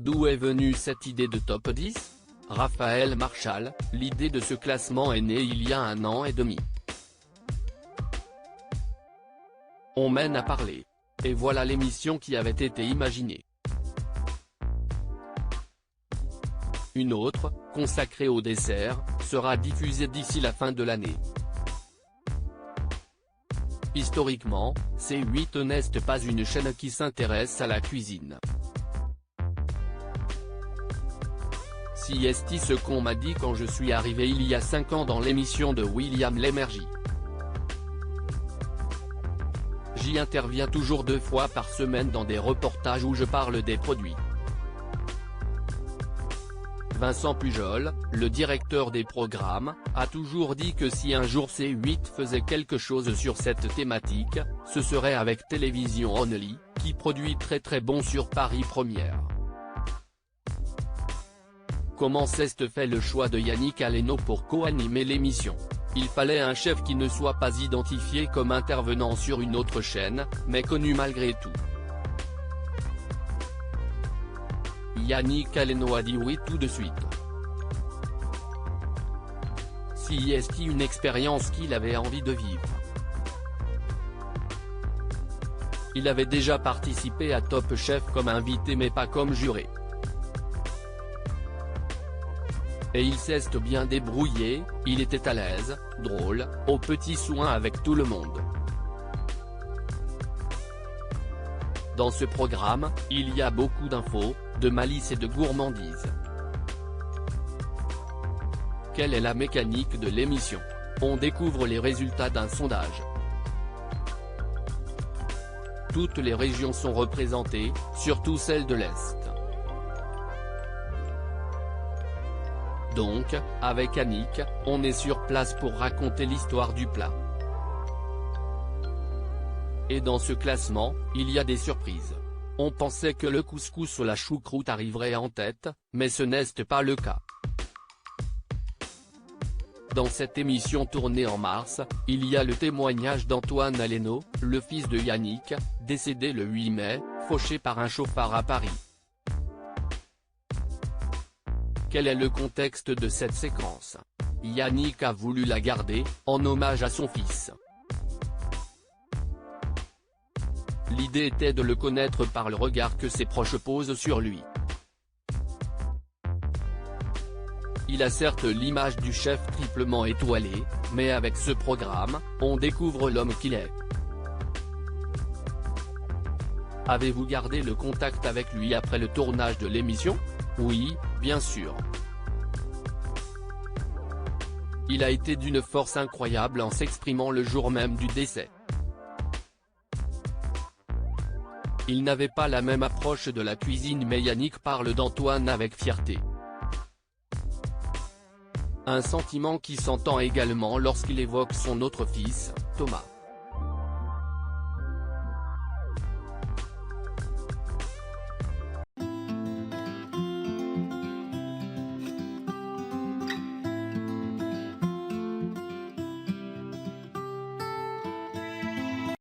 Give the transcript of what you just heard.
D'où est venue cette idée de top 10 ? Raphaël Marchal, l'idée de ce classement est née il y a 1 an et demi. On mène à parler. Et voilà l'émission qui avait été imaginée. Une autre, consacrée au dessert, sera diffusée d'ici la fin de l'année. Historiquement, C8 n'est pas une chaîne qui s'intéresse à la cuisine. Si est ce qu'on m'a dit quand je suis arrivé il y a 5 ans dans l'émission de William Lémergie. J'y interviens toujours 2 fois par semaine dans des reportages où je parle des produits. Vincent Pujol, le directeur des programmes, a toujours dit que si un jour C8 faisait quelque chose sur cette thématique, ce serait avec Télévision Only, qui produit très bon sur Paris Première. Comment s'est fait le choix de Yannick Aleno pour co-animer l'émission ? Il fallait un chef qui ne soit pas identifié comme intervenant sur une autre chaîne, mais connu malgré tout. Yannick Aleno a dit oui tout de suite. Si est une expérience qu'il avait envie de vivre. Il avait déjà participé à Top Chef comme invité mais pas comme juré. Et il s'est bien débrouillé, il était à l'aise, drôle, aux petits soins avec tout le monde. Dans ce programme, il y a beaucoup d'infos, de malice et de gourmandise. Quelle est la mécanique de l'émission ? On découvre les résultats d'un sondage. Toutes les régions sont représentées, surtout celles de l'Est. Donc, avec Yannick, on est sur place pour raconter l'histoire du plat. Et dans ce classement, il y a des surprises. On pensait que le couscous ou la choucroute arriverait en tête, mais ce n'est pas le cas. Dans cette émission tournée en mars, il y a le témoignage d'Antoine Aleno, le fils de Yannick, décédé le 8 mai, fauché par un chauffard à Paris. Quel est le contexte de cette séquence ? Yannick a voulu la garder, en hommage à son fils. L'idée était de le connaître par le regard que ses proches posent sur lui. Il a certes l'image du chef triplement étoilé, mais avec ce programme, on découvre l'homme qu'il est. Avez-vous gardé le contact avec lui après le tournage de l'émission ? Oui, bien sûr. Il a été d'une force incroyable en s'exprimant le jour même du décès. Il n'avait pas la même approche de la cuisine mais Yannick parle d'Antoine avec fierté. Un sentiment qui s'entend également lorsqu'il évoque son autre fils, Thomas.